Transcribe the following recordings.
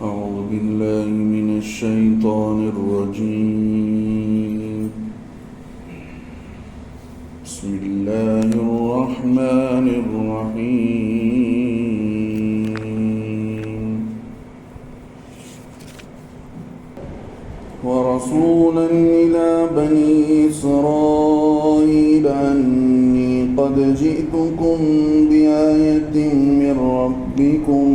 أعوذ بالله من الشيطان الرجيم. بسم الله الرحمن الرحيم. ورسولا إلى بني إسرائيل أني قد جئتكم بآية من ربكم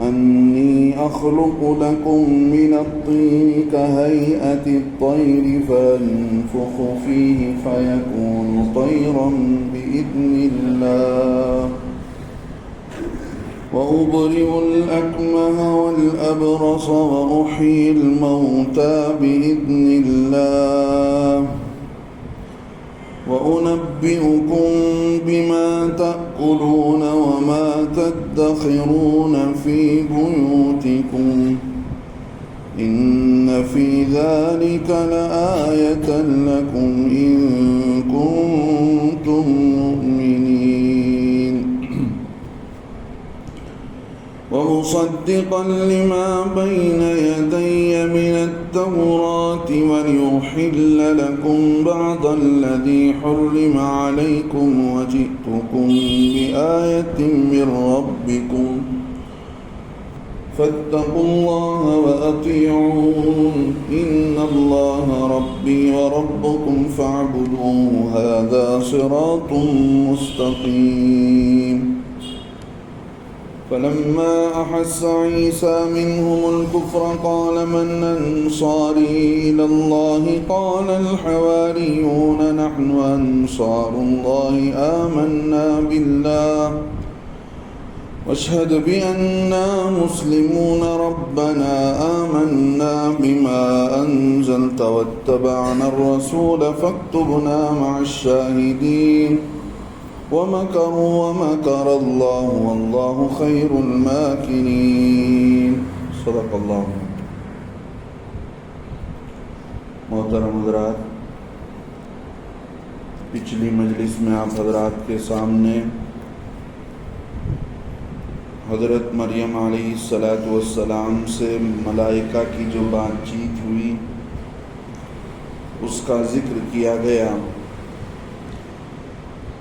أني أخلق لكم من الطين كهيئة الطير فأنفخ فيه فيكون طيرا بإذن الله وأبرئ الأكمه والأبرص وأحيي الموتى بإذن الله وأنبئكم بما تأكلون وما تدخرون في بيوتكم إن في ذلك لآية لكم إن كنتم مؤمنين ومصدقا لما بين يدي من التوراة وليحل لكم بعض الذي حرم عليكم وجئتكم بآية من ربكم فاتقوا الله وأطيعون إن الله ربي وربكم فاعبدوه هذا صراط مستقيم. فلما أحس عيسى منهم الكفر قال من أنصاري إلى الله قال الحواريون نحن أنصار الله آمنا بالله واشهد بأننا مسلمون ربنا آمنا بما أنزلت واتبعنا الرسول فاكتبنا مع الشاهدين ومكروا ومكر الله والله خير الماكرين. صدق اللہ. محترم حضرات، پچھلی مجلس میں آپ حضرات کے سامنے حضرت مریم علیہ السلام سے ملائکہ کی جو بات چیت ہوئی اس کا ذکر کیا گیا.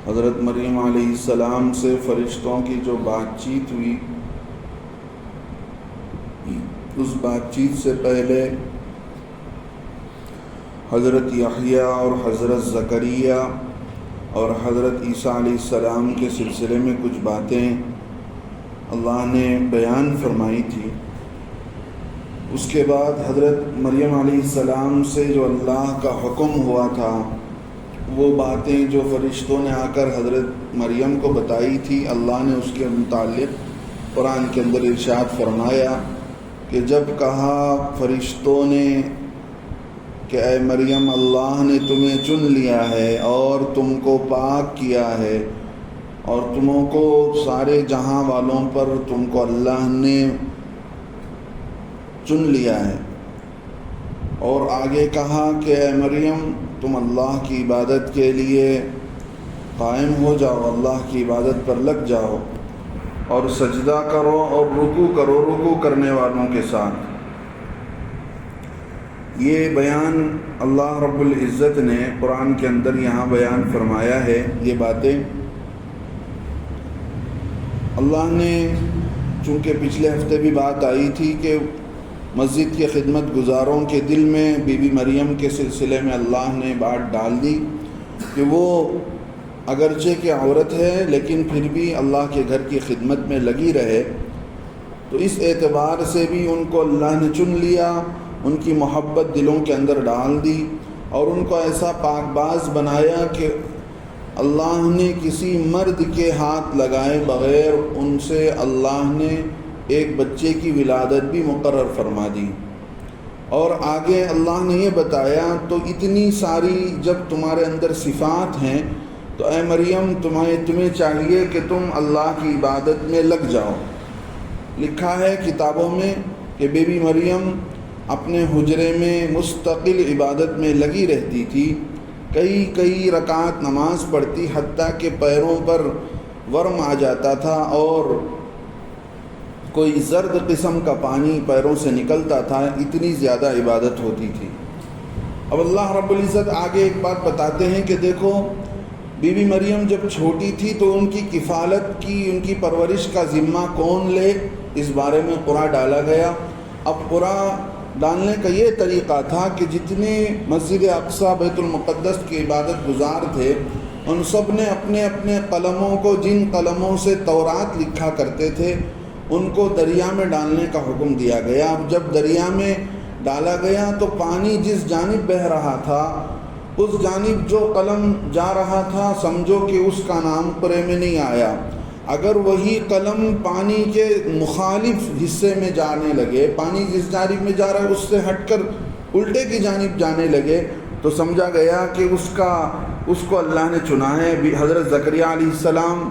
حضرت مریم علیہ السلام سے فرشتوں کی جو بات چیت ہوئی اس بات چیت سے پہلے حضرت یحییٰ اور حضرت زکریا اور حضرت عیسیٰ علیہ السلام کے سلسلے میں کچھ باتیں اللہ نے بیان فرمائی تھی. اس کے بعد حضرت مریم علیہ السلام سے جو اللہ کا حکم ہوا تھا وہ باتیں جو فرشتوں نے آ کر حضرت مریم کو بتائی تھی اللہ نے اس کے متعلق قرآن کے اندر ارشاد فرمایا کہ جب کہا فرشتوں نے کہ اے مریم اللہ نے تمہیں چن لیا ہے اور تم کو پاک کیا ہے اور تمہوں کو سارے جہاں والوں پر تم کو اللہ نے چن لیا ہے، اور آگے کہا کہ اے مریم تم اللہ کی عبادت کے لیے قائم ہو جاؤ، اللہ کی عبادت پر لگ جاؤ اور سجدہ کرو اور رکوع کرو رکوع کرنے والوں کے ساتھ. یہ بیان اللہ رب العزت نے قرآن کے اندر یہاں بیان فرمایا ہے. یہ باتیں اللہ نے، چونکہ پچھلے ہفتے بھی بات آئی تھی کہ مسجد کے خدمت گزاروں کے دل میں بی بی مریم کے سلسلے میں اللہ نے بات ڈال دی کہ وہ اگرچہ کہ عورت ہے لیکن پھر بھی اللہ کے گھر کی خدمت میں لگی رہے، تو اس اعتبار سے بھی ان کو اللہ نے چن لیا، ان کی محبت دلوں کے اندر ڈال دی اور ان کو ایسا پاک باز بنایا کہ اللہ نے کسی مرد کے ہاتھ لگائے بغیر ان سے اللہ نے ایک بچے کی ولادت بھی مقرر فرما دی. اور آگے اللہ نے یہ بتایا تو اتنی ساری جب تمہارے اندر صفات ہیں تو اے مریم تمہیں چاہیے کہ تم اللہ کی عبادت میں لگ جاؤ. لکھا ہے کتابوں میں کہ بی بی مریم اپنے حجرے میں مستقل عبادت میں لگی رہتی تھی، کئی رکعت نماز پڑھتی حتیٰ کہ پیروں پر ورم آ جاتا تھا اور کوئی زرد قسم کا پانی پیروں سے نکلتا تھا، اتنی زیادہ عبادت ہوتی تھی۔ اب اللہ رب العزت آگے ایک بات بتاتے ہیں کہ دیکھو بی بی مریم جب چھوٹی تھی تو ان کی کفالت کی، ان کی پرورش کا ذمہ کون لے، اس بارے میں قرعہ ڈالا گیا۔ اب قرعہ ڈالنے کا یہ طریقہ تھا کہ جتنے مسجد اقصی بیت المقدس کی عبادت گزار تھے ان سب نے اپنے اپنے قلموں کو، جن قلموں سے تورات لکھا کرتے تھے، ان کو دریا میں ڈالنے کا حکم دیا گیا۔ اب جب دریا میں ڈالا گیا تو پانی جس جانب بہہ رہا تھا اس جانب جو قلم جا رہا تھا سمجھو کہ اس کا نام قرعے میں نہیں آیا۔ اگر وہی قلم پانی کے مخالف حصے میں جانے لگے، پانی جس جانب میں جا رہا ہے اس سے ہٹ کر الٹے کی جانب جانے لگے، تو سمجھا گیا کہ اس کو اللہ نے چنا ہے۔ حضرت زکریا علیہ السلام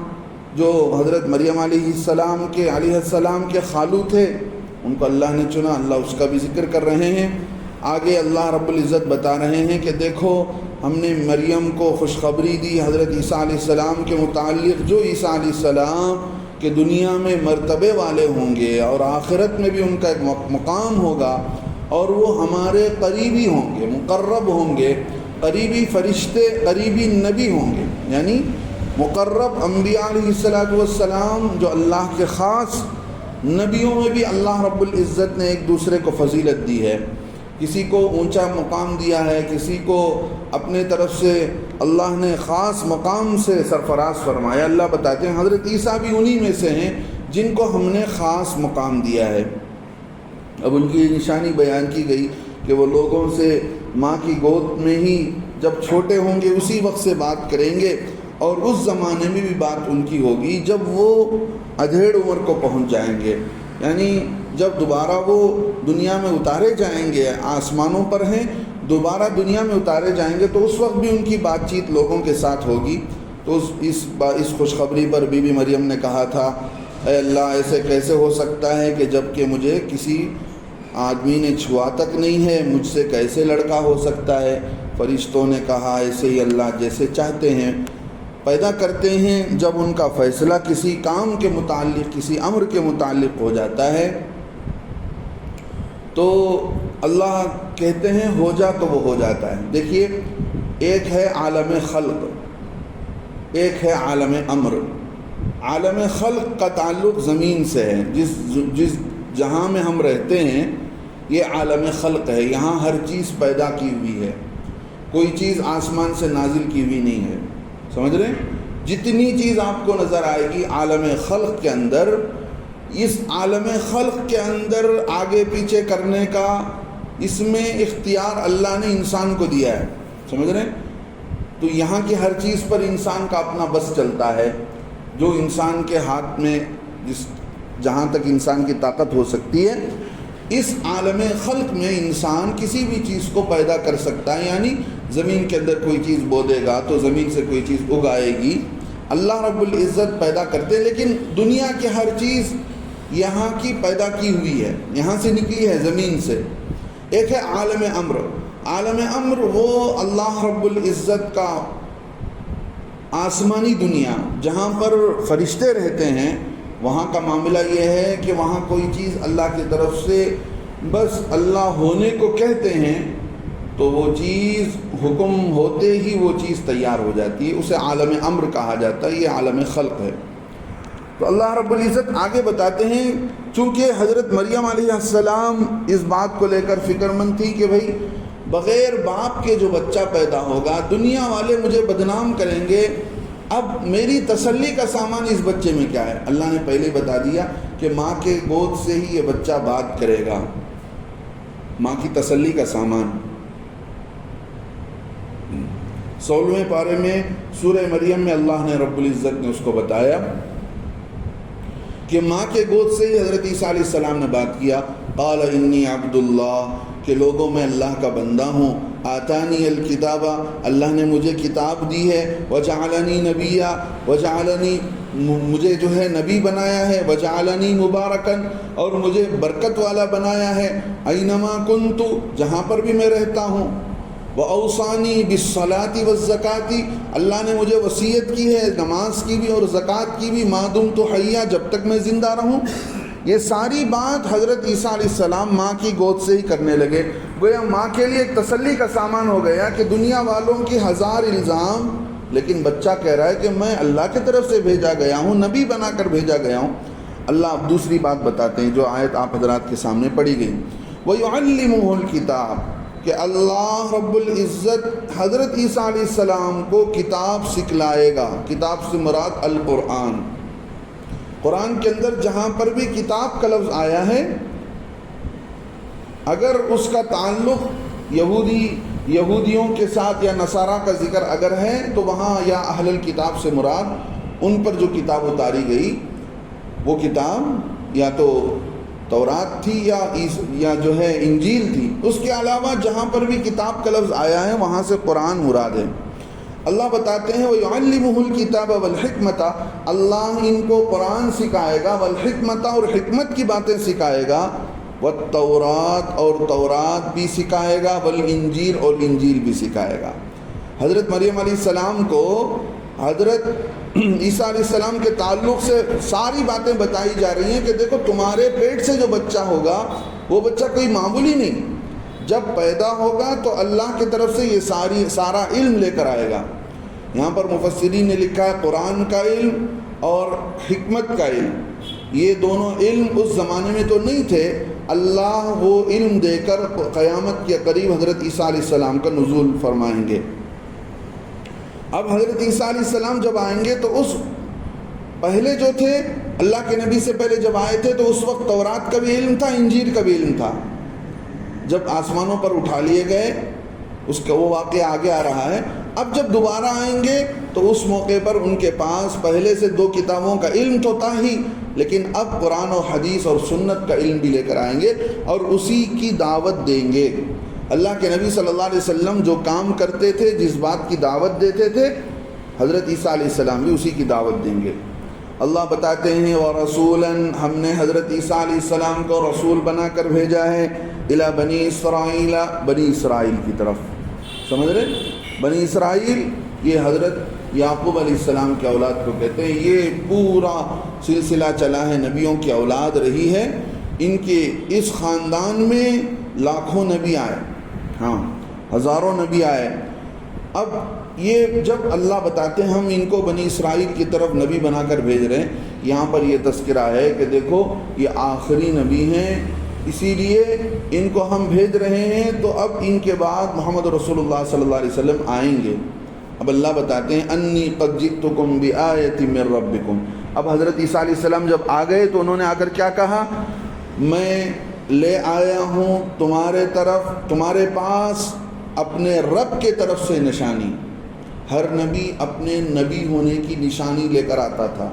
جو حضرت مریم علیہ السلام کے خالو تھے، ان کو اللہ نے چنا۔ اللہ اس کا بھی ذکر کر رہے ہیں۔ آگے اللہ رب العزت بتا رہے ہیں کہ دیکھو ہم نے مریم کو خوشخبری دی حضرت عیسیٰ علیہ السلام کے متعلق، جو عیسیٰ علیہ السلام کے دنیا میں مرتبے والے ہوں گے اور آخرت میں بھی ان کا ایک مقام ہوگا، اور وہ ہمارے قریبی ہوں گے، مقرب ہوں گے، قریبی فرشتے، قریبی نبی ہوں گے، یعنی مقرب انبیاء علیہ السلام جو اللہ کے خاص نبیوں میں بھی اللہ رب العزت نے ایک دوسرے کو فضیلت دی ہے، کسی کو اونچا مقام دیا ہے، کسی کو اپنے طرف سے اللہ نے خاص مقام سے سرفراز فرمایا۔ اللہ بتاتے ہیں حضرت عیسیٰ بھی انہی میں سے ہیں جن کو ہم نے خاص مقام دیا ہے۔ اب ان کی نشانی بیان کی گئی کہ وہ لوگوں سے ماں کی گود میں ہی جب چھوٹے ہوں گے اسی وقت سے بات کریں گے، اور اس زمانے میں بھی بات ان کی ہوگی جب وہ ادھیڑ عمر کو پہنچ جائیں گے، یعنی جب دوبارہ وہ دنیا میں اتارے جائیں گے، آسمانوں پر ہیں، دوبارہ دنیا میں اتارے جائیں گے، تو اس وقت بھی ان کی بات چیت لوگوں کے ساتھ ہوگی۔ تو اس خوشخبری پر بی بی مریم نے کہا تھا، اے اللہ ایسے کیسے ہو سکتا ہے کہ جب کہ مجھے کسی آدمی نے چھوا تک نہیں ہے، مجھ سے کیسے لڑکا ہو سکتا ہے؟ فرشتوں نے کہا ایسے ہی اللہ جیسے چاہتے ہیں پیدا کرتے ہیں، جب ان کا فیصلہ کسی کام کے متعلق، کسی امر کے متعلق ہو جاتا ہے تو اللہ کہتے ہیں ہو جا تو وہ ہو جاتا ہے۔ دیکھیے ایک ہے عالم خلق، ایک ہے عالم امر۔ عالم خلق کا تعلق زمین سے ہے، جس جہاں میں ہم رہتے ہیں یہ عالم خلق ہے، یہاں ہر چیز پیدا کی ہوئی ہے، کوئی چیز آسمان سے نازل کی ہوئی نہیں ہے، سمجھ رہے ہیں؟ جتنی چیز آپ کو نظر آئے گی عالم خلق کے اندر، اس عالم خلق کے اندر آگے پیچھے کرنے کا اس میں اختیار اللہ نے انسان کو دیا ہے، سمجھ رہے ہیں؟ تو یہاں کی ہر چیز پر انسان کا اپنا بس چلتا ہے، جو انسان کے ہاتھ میں جہاں تک انسان کی طاقت ہو سکتی ہے، اس عالم خلق میں انسان کسی بھی چیز کو پیدا کر سکتا ہے، یعنی زمین کے اندر کوئی چیز بو دے گا تو زمین سے کوئی چیز اگائے گی، اللہ رب العزت پیدا کرتے ہیں۔ لیکن دنیا کی ہر چیز یہاں کی پیدا کی ہوئی ہے، یہاں سے نکلی ہے، زمین سے۔ ایک ہے عالم امر۔ عالم امر وہ اللہ رب العزت کا آسمانی دنیا جہاں پر فرشتے رہتے ہیں، وہاں کا معاملہ یہ ہے کہ وہاں کوئی چیز اللہ کی طرف سے بس اللہ ہونے کو کہتے ہیں تو وہ چیز حکم ہوتے ہی وہ چیز تیار ہو جاتی ہے، اسے عالم امر کہا جاتا ہے، یہ عالم خلق ہے۔ تو اللہ رب العزت آگے بتاتے ہیں چونکہ حضرت مریم علیہ السلام اس بات کو لے کر فکر مند تھی کہ بھئی بغیر باپ کے جو بچہ پیدا ہوگا دنیا والے مجھے بدنام کریں گے، اب میری تسلی کا سامان اس بچے میں کیا ہے؟ اللہ نے پہلے بتا دیا کہ ماں کے گود سے ہی یہ بچہ بات کرے گا، ماں کی تسلی کا سامان۔ 16ویں پارے میں سورہ مریم میں اللہ نے رب العزت نے اس کو بتایا کہ ماں کے گود سے ہی حضرت عیسیٰ علیہ السلام نے بات کیا، قال انی عبد اللہ، کہ لوگوں میں اللہ کا بندہ ہوں، آتانی الکتاب، اللہ نے مجھے کتاب دی ہے، وجعلنی نبیا، وجعلنی، مجھے جو ہے نبی بنایا ہے، وجعلنی مبارکن، اور مجھے برکت والا بنایا ہے، اینما کنت، جہاں پر بھی میں رہتا ہوں، وَأَوْصَانِي بِالصَّلَاةِ وَالزَّكَاةِ، اللہ نے مجھے وصیت کی ہے نماز کی بھی اور زکوٰۃ کی بھی، مَا دُمْتُ حَيًّا، جب تک میں زندہ رہوں، یہ ساری بات حضرت عیسیٰ علیہ السلام ماں کی گود سے ہی کرنے لگے. گویا ماں کے لیے ایک تسلی کا سامان ہو گیا کہ دنیا والوں کی ہزار الزام، لیکن بچہ کہہ رہا ہے کہ میں اللہ کی طرف سے بھیجا گیا ہوں، نبی بنا کر بھیجا گیا ہوں. اللہ اب دوسری بات بتاتے ہیں جو آیت آپ حضرات کے سامنے پڑھی گئی. وَيُعَلِّمُهُ الْكِتَابَ، کہ اللہ رب العزت حضرت عیسیٰ علیہ السلام کو کتاب سکھلائے گا. کتاب سے مراد القرآن. قرآن کے اندر جہاں پر بھی کتاب کا لفظ آیا ہے، اگر اس کا تعلق یہودیوں کے ساتھ یا نصارہ کا ذکر اگر ہے تو وہاں یا اہل الکتاب سے مراد ان پر جو کتاب اتاری گئی وہ کتاب یا تو تورات تھی یا جو ہے انجیل تھی. اس کے علاوہ جہاں پر بھی کتاب کا لفظ آیا ہے وہاں سے قرآن مراد ہے. اللہ بتاتے ہیں وَيُعَلِّمُهُ الْكِتَابَ وَالْحِكْمَةَ، اللہ ان کو قرآن سکھائے گا، والحکمت اور حکمت کی باتیں سکھائے گا، والتورات اور تورات بھی سکھائے گا، والانجیل اور انجیل بھی سکھائے گا. حضرت مریم علیہ السلام کو حضرت عیسیٰ علیہ السلام کے تعلق سے ساری باتیں بتائی جا رہی ہیں کہ دیکھو تمہارے پیٹ سے جو بچہ ہوگا وہ بچہ کوئی معمولی نہیں، جب پیدا ہوگا تو اللہ کی طرف سے یہ سارا علم لے کر آئے گا. یہاں پر مفسرین نے لکھا ہے قرآن کا علم اور حکمت کا علم، یہ دونوں علم اس زمانے میں تو نہیں تھے. اللہ وہ علم دے کر قیامت کے قریب حضرت عیسیٰ علیہ السلام کا نزول فرمائیں گے. اب حضرت عیسیٰ علیہ السلام جب آئیں گے تو اس پہلے جو تھے اللہ کے نبی سے پہلے جب آئے تھے تو اس وقت تورات کا بھی علم تھا، انجیل کا بھی علم تھا. جب آسمانوں پر اٹھا لیے گئے اس کا وہ واقعہ آگے آ رہا ہے. اب جب دوبارہ آئیں گے تو اس موقع پر ان کے پاس پہلے سے 2 کتابوں کا علم تو تھا ہی، لیکن اب قرآن و حدیث اور سنت کا علم بھی لے کر آئیں گے اور اسی کی دعوت دیں گے. اللہ کے نبی صلی اللہ علیہ وسلم جو کام کرتے تھے، جس بات کی دعوت دیتے تھے، حضرت عیسیٰ علیہ السلام بھی اسی کی دعوت دیں گے. اللہ بتاتے ہیں وَرَسُولًا، ہم نے حضرت عیسیٰ علیہ السلام کو رسول بنا کر بھیجا ہے، اِلَى بنی اسرائیل، بنی اسرائیل کی طرف. سمجھ رہے؟ بنی اسرائیل یہ حضرت یعقوب علیہ السلام کی اولاد کو کہتے ہیں. یہ پورا سلسلہ چلا ہے، نبیوں کی اولاد رہی ہے. ان کے اس خاندان میں لاکھوں نبی آئے، ہاں ہزاروں نبی آئے. اب یہ جب اللہ بتاتے ہیں ہم ان کو بنی اسرائیل کی طرف نبی بنا کر بھیج رہے ہیں، یہاں پر یہ تذکرہ ہے کہ دیکھو یہ آخری نبی ہیں، اسی لیے ان کو ہم بھیج رہے ہیں. تو اب ان کے بعد محمد رسول اللہ صلی اللہ علیہ وسلم آئیں گے. اب اللہ بتاتے ہیں انی قد جئتکم بآیۃ من ربکم. اب حضرت عیسیٰ علیہ السلام جب آ گئے تو انہوں نے آ کر کیا کہا؟ میں لے آیا ہوں تمہارے پاس اپنے رب کے طرف سے نشانی. ہر نبی اپنے نبی ہونے کی نشانی لے کر آتا تھا.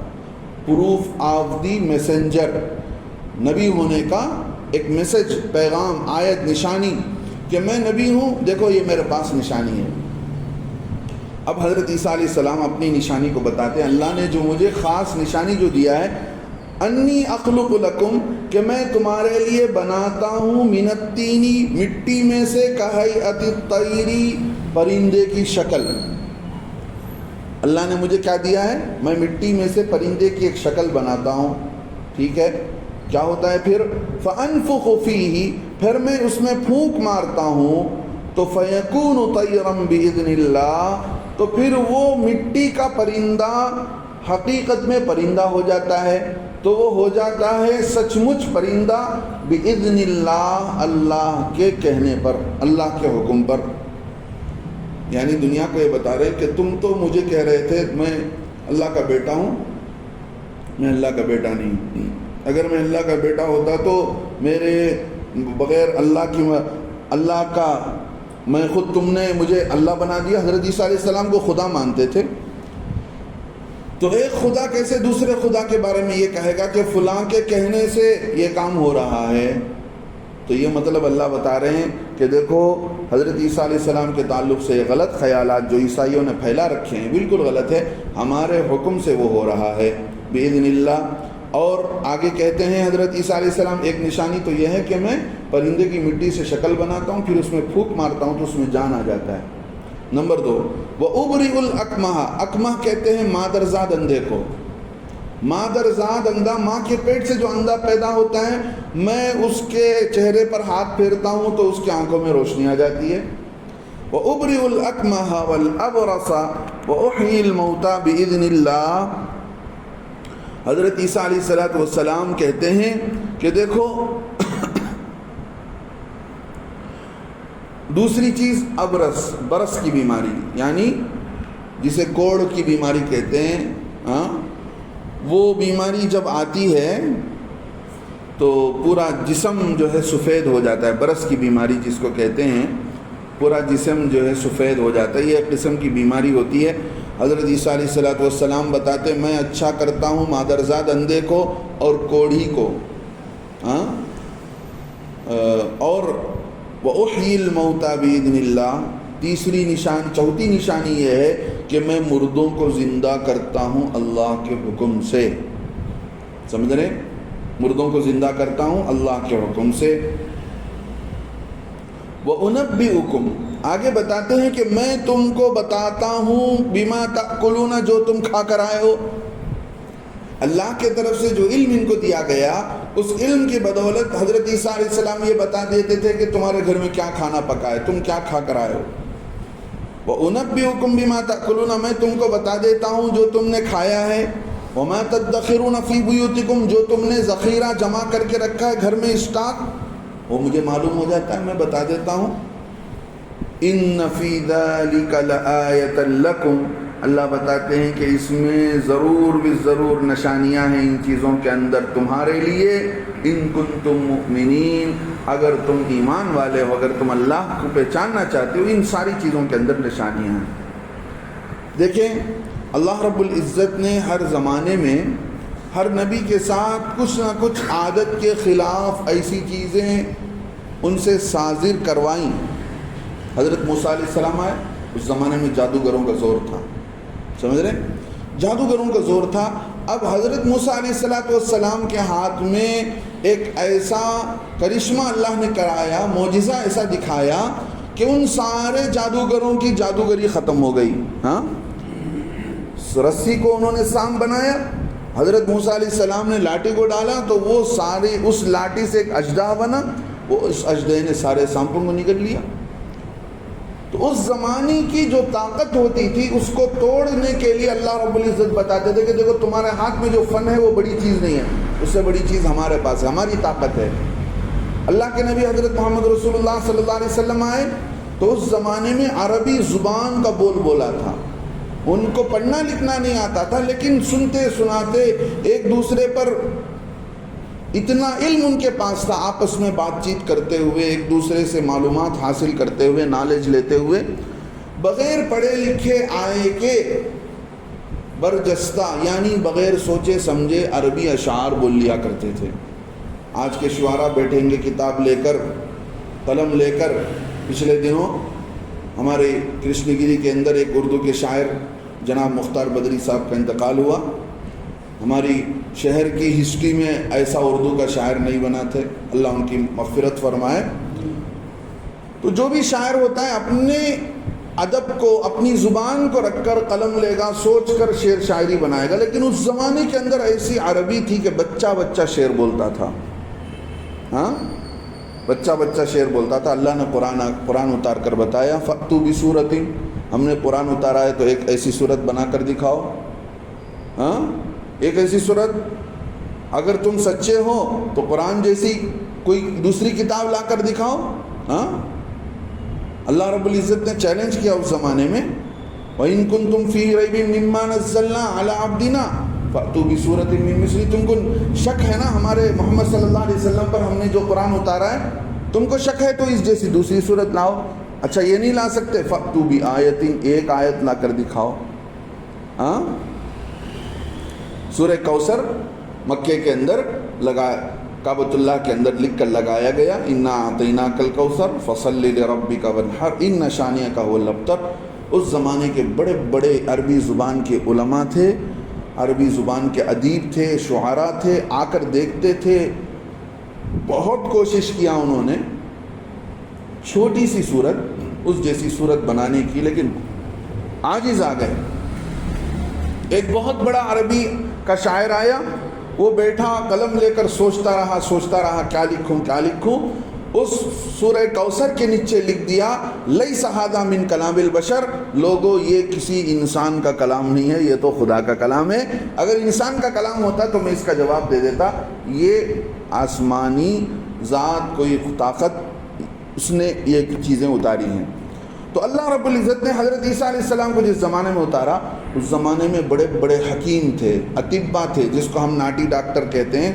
پروف آف دی میسنجر، نبی ہونے کا ایک میسج، پیغام، آیت، نشانی کہ میں نبی ہوں، دیکھو یہ میرے پاس نشانی ہے. اب حضرت عیسیٰ علیہ السلام اپنی نشانی کو بتاتے ہیں. اللہ نے جو مجھے خاص نشانی جو دیا ہے، انی اخلق لکم، کہ میں تمہارے لیے بناتا ہوں، من الطین، مٹی میں سے، کہیئۃ الطیر، پرندے کی شکل. اللہ نے مجھے کیا دیا ہے؟ میں مٹی میں سے پرندے کی ایک شکل بناتا ہوں. ٹھیک ہے، کیا ہوتا ہے پھر؟ فانفخ فیہ، پھر میں اس میں پھونک مارتا ہوں تو فیکون طیرا باذن اللہ، تو پھر وہ مٹی کا پرندہ حقیقت میں پرندہ ہو جاتا ہے. تو وہ ہو جاتا ہے سچ مچ پرندہ باذن اللہ، اللہ کے کہنے پر، اللہ کے حکم پر. یعنی دنیا کو یہ بتا رہے کہ تم تو مجھے کہہ رہے تھے میں اللہ کا بیٹا ہوں، میں اللہ کا بیٹا نہیں. اگر میں اللہ کا بیٹا ہوتا تو میرے بغیر اللہ کا میں خود، تم نے مجھے اللہ بنا دیا. حضرت عیسیٰ علیہ السلام کو خدا مانتے تھے، تو ایک خدا کیسے دوسرے خدا کے بارے میں یہ کہے گا کہ فلاں کے کہنے سے یہ کام ہو رہا ہے؟ تو یہ مطلب اللہ بتا رہے ہیں کہ دیکھو حضرت عیسیٰ علیہ السلام کے تعلق سے غلط خیالات جو عیسائیوں نے پھیلا رکھے ہیں بالکل غلط ہے. ہمارے حکم سے وہ ہو رہا ہے بإذن اللہ. اور آگے کہتے ہیں حضرت عیسیٰ علیہ السلام ایک نشانی تو یہ ہے کہ میں پرندے کی مٹی سے شکل بناتا ہوں، پھر اس میں پھونک مارتا ہوں تو اس میں جان آ جاتا ہے. نمبر 2، وَأُبْرِئُ الْأَكْمَحَ، اکمح کہتے ہیں مادرزاد اندھے کو. مادرزاد اندھا، ماں کے پیٹ سے جو اندھا پیدا ہوتا ہے، میں اس کے چہرے پر ہاتھ پھیرتا ہوں تو اس کی آنکھوں میں روشنی آ جاتی ہے۔ وَأُبْرِئُ الْأَكْمَحَ وَالْأَبْرَصَ وَأُحْيِي الْمَوْتَى بِإِذْنِ اللَّهِ۔ حضرت عیسیٰ علیہ السلام کہتے ہیں کہ دیکھو دوسری چیز ابرس، برس کی بیماری، یعنی جسے کوڑ کی بیماری کہتے ہیں، وہ بیماری جب آتی ہے تو پورا جسم جو ہے سفید ہو جاتا ہے۔ برس کی بیماری جس کو کہتے ہیں، پورا جسم جو ہے سفید ہو جاتا ہے، یہ ایک قسم کی بیماری ہوتی ہے۔ حضرت عیسیٰ علیہ السلام بتاتے ہیں میں اچھا کرتا ہوں مادرزاد اندھے کو اور کوڑھی کو، اور وَأُحْيِي الْمَوْتَى بِإِذْنِ اللَّهِ۔ چوتھی نشانی یہ ہے کہ میں مردوں کو زندہ کرتا ہوں اللہ کے حکم سے، سمجھ رہے؟ مردوں کو زندہ کرتا ہوں اللہ کے حکم سے۔ وَأُنَبِّئُكُمْ، آگے بتاتے ہیں کہ میں تم کو بتاتا ہوں بِمَا تَأْكُلُونَ، جو تم کھا کر آئے ہو۔ اللہ کے طرف سے جو علم ان کو دیا گیا، اس علم کی بدولت حضرت عیسیٰ علیہ السلام یہ بتا دیتے تھے کہ تمہارے گھر میں کیا کھانا پکا ہے، تم کیا کھا کر آئے ہو۔ وَأُنَبِّئُكُمْ بِمَا تَأْكُلُونَ، میں تم کو بتا دیتا ہوں جو تم نے کھایا ہے۔ وَمَا تَدَّخِرُونَ فِي بُيُوتِكُمْ، جو تم نے ذخیرہ جمع کر کے رکھا ہے گھر میں، اسٹاک، وہ مجھے معلوم ہو جاتا ہے، میں بتا دیتا ہوں۔ إِنَّ فِي ذَلِكَ لَآيَةً لَكُمْ، اللہ بتاتے ہیں کہ اس میں ضرور نشانیاں ہیں ان چیزوں کے اندر تمہارے لیے، ان کنتم مؤمنین، اگر تم ایمان والے ہو، اگر تم اللہ کو پہچاننا چاہتے ہو، ان ساری چیزوں کے اندر نشانیاں ہیں۔ دیکھیں اللہ رب العزت نے ہر زمانے میں ہر نبی کے ساتھ کچھ نہ کچھ عادت کے خلاف ایسی چیزیں ان سے صادر کروائیں۔ حضرت موسیٰ علیہ السلام آئے، اس زمانے میں جادوگروں کا زور تھا، سمجھ رہے؟ جادوگروں کا زور تھا۔ اب حضرت موسیٰ علیہ السلام کے ہاتھ میں ایک ایسا کرشمہ اللہ نے کرایا، معجزہ ایسا دکھایا کہ ان سارے جادوگروں کی جادوگری ختم ہو گئی۔ رسی کو انہوں نے سانپ بنایا، حضرت موسیٰ علیہ السلام نے لاٹھی کو ڈالا تو وہ سارے اس لاٹھی سے ایک اژدہا بنا، وہ اس اژدہے نے سارے سانپوں کو نگل لیا۔ تو اس زمانے کی جو طاقت ہوتی تھی اس کو توڑنے کے لیے اللہ رب العزت بتاتے تھے کہ دیکھو تمہارے ہاتھ میں جو فن ہے وہ بڑی چیز نہیں ہے، اس سے بڑی چیز ہمارے پاس ہے، ہماری طاقت ہے۔ اللہ کے نبی حضرت محمد رسول اللہ صلی اللہ علیہ وسلم آئے تو اس زمانے میں عربی زبان کا بول بولا تھا، ان کو پڑھنا لکھنا نہیں آتا تھا، لیکن سنتے سناتے ایک دوسرے پر اتنا علم ان کے پاس تھا، آپس میں بات چیت کرتے ہوئے، ایک دوسرے سے معلومات حاصل کرتے ہوئے، نالج لیتے ہوئے، بغیر پڑھے لکھے آئے کے برجستہ، یعنی بغیر سوچے سمجھے عربی اشعار بول لیا کرتے تھے۔ آج کے شعراء بیٹھیں گے کتاب لے کر، قلم لے کر۔ پچھلے دنوں ہمارے کرشن گیری کے اندر ایک اردو کے شاعر جناب مختار بدری صاحب کا انتقال ہوا۔ ہماری شہر کی ہسٹری میں ایسا اردو کا شاعر نہیں بنا تھے، اللہ ان کی مغفرت فرمائے۔ تو جو بھی شاعر ہوتا ہے اپنے ادب کو، اپنی زبان کو رکھ کر قلم لے گا، سوچ کر شعر شاعری بنائے گا، لیکن اس زمانے کے اندر ایسی عربی تھی کہ بچہ بچہ شعر بولتا تھا، بچہ شعر بولتا تھا۔ اللہ نے قرآن اتار کر بتایا فَأْتُوا بِسُورَةٍ، ہم نے قرآن اتارا ہے تو ایک ایسی صورت بنا کر دکھاؤ، ایک ایسی صورت، اگر تم سچے ہو تو قرآن جیسی کوئی دوسری کتاب لا کر دکھاؤ۔ اللہ رب العزت نے چیلنج کیا اس زمانے میں، وَإِن كُنتُمْ فِي رَيْبٍ مِّمَّا نَزَّلْنَا عَلَىٰ عَبْدِنَا فَأْتُوا بِسُورَةٍ مِّن مِّثْلِهِ، تم کو شک ہے نا ہمارے محمد صلی اللہ علیہ وسلم پر، ہم نے جو قرآن اتارا ہے، تم کو شک ہے تو اس جیسی دوسری صورت لاؤ۔ اچھا یہ نہیں لا سکتے، فَأْتُوا بِآيَةٍ، ایک آیت لا کر دکھاؤ۔ سورہ کوثر مکے کے اندر کعبۃ اللہ کے اندر لکھ کر لگایا گیا، اِنَّا أَعْطَيْنَاكَ الْكَوْثَرَ فَصَلِّ لِرَبِّكَ وَانْحَرْ إِنَّ شَانِئَكَ هُوَ الْأَبْتَرُ۔ اس زمانے کے بڑے بڑے عربی زبان کے علماء تھے، عربی زبان کے ادیب تھے، شعراء تھے، آ کر دیکھتے تھے، بہت کوشش کیا انہوں نے چھوٹی سی صورت اس جیسی صورت بنانے کی، لیکن عاجز آ گئے۔ ایک بہت بڑا عربی کا شاعر آیا، وہ بیٹھا قلم لے کر سوچتا رہا کیا لکھوں. اس سورہ کوثر کے نیچے لکھ دیا لیس ھذا من کلام البشر، لوگو یہ کسی انسان کا کلام نہیں ہے، یہ تو خدا کا کلام ہے. اگر انسان کا کلام ہوتا تو میں اس کا جواب دے دیتا. یہ آسمانی ذات کوئی طاقت اس نے یہ چیزیں اتاری ہیں. تو اللہ رب العزت نے حضرت عیسیٰ علیہ السلام کو جس زمانے میں اتارا، اس زمانے میں بڑے بڑے حکیم تھے، اطباء تھے، جس کو ہم ناٹی ڈاکٹر کہتے ہیں.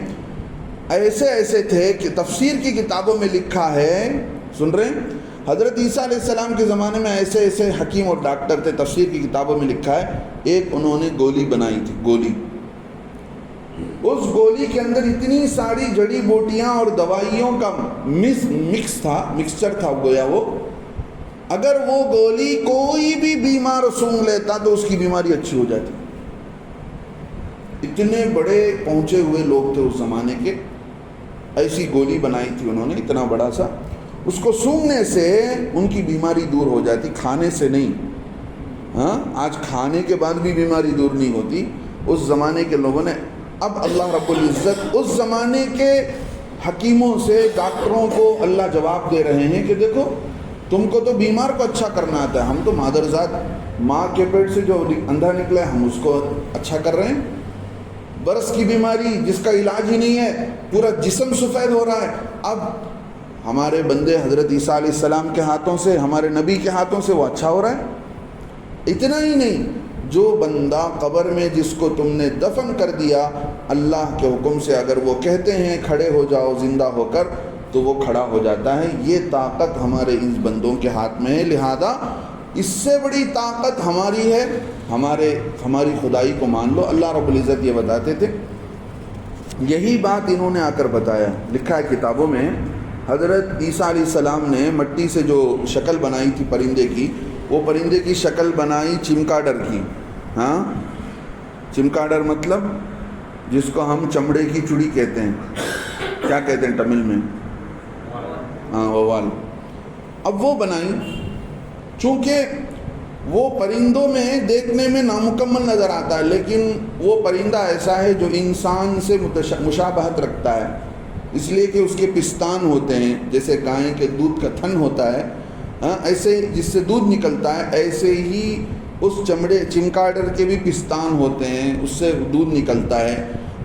ایسے تھے کہ تفسیر کی کتابوں میں لکھا ہے، سن رہے ہیں، حضرت عیسیٰ علیہ السلام کے زمانے میں ایسے حکیم اور ڈاکٹر تھے. تفسیر کی کتابوں میں لکھا ہے ایک انہوں نے گولی بنائی تھی، گولی. اس گولی کے اندر اتنی ساری جڑی بوٹیاں اور دوائیوں کا مکسچر تھا گویا وہ. اگر وہ گولی کوئی بھی بیمار سونگھ لیتا تو اس کی بیماری اچھی ہو جاتی. اتنے بڑے پہنچے ہوئے لوگ تھے اس زمانے کے. ایسی گولی بنائی تھی انہوں نے اتنا بڑا سا، اس کو سونگھنے سے ان کی بیماری دور ہو جاتی، کھانے سے نہیں. ہاں آج کھانے کے بعد بھی بیماری دور نہیں ہوتی. اس زمانے کے لوگوں نے. اب اللہ رب العزت اس زمانے کے حکیموں سے، ڈاکٹروں کو اللہ جواب دے رہے ہیں کہ دیکھو تم کو تو بیمار کو اچھا کرنا آتا ہے، ہم تو مادرزاد ماں کے پیٹ سے جو اندھا نکلا ہے ہم اس کو اچھا کر رہے ہیں. برس کی بیماری جس کا علاج ہی نہیں ہے، پورا جسم سفید ہو رہا ہے. اب ہمارے بندے حضرت عیسیٰ علیہ السلام کے ہاتھوں سے، ہمارے نبی کے ہاتھوں سے وہ اچھا ہو رہا ہے. اتنا ہی نہیں، جو بندہ قبر میں جس کو تم نے دفن کر دیا، اللہ کے حکم سے اگر وہ کہتے ہیں کھڑے ہو جاؤ زندہ ہو کر، تو وہ کھڑا ہو جاتا ہے. یہ طاقت ہمارے ان بندوں کے ہاتھ میں ہے. لہذا اس سے بڑی طاقت ہماری ہے، ہماری خدائی کو مان لو. اللہ رب العزت یہ بتاتے تھے. یہی بات انہوں نے آ کر بتایا. لکھا ہے کتابوں میں، حضرت عیسیٰ علیہ السلام نے مٹی سے جو شکل بنائی تھی پرندے کی، وہ پرندے کی شکل بنائی چمکاڈر کی. ہاں چمکاڈر مطلب جس کو ہم چمڑے کی چڑی کہتے ہیں، کیا کہتے ہیں تمل میں؟ ہاں ووال. اب وہ بنائی، چونکہ وہ پرندوں میں دیکھنے میں نامکمل نظر آتا ہے، لیکن وہ پرندہ ایسا ہے جو انسان سے مشابہت رکھتا ہے، اس لیے کہ اس کے پستان ہوتے ہیں، جیسے گائے کے دودھ کا تھن ہوتا ہے، ایسے جس سے دودھ نکلتا ہے، ایسے ہی اس چمکاڈر کے بھی پستان ہوتے ہیں، اس سے دودھ نکلتا ہے.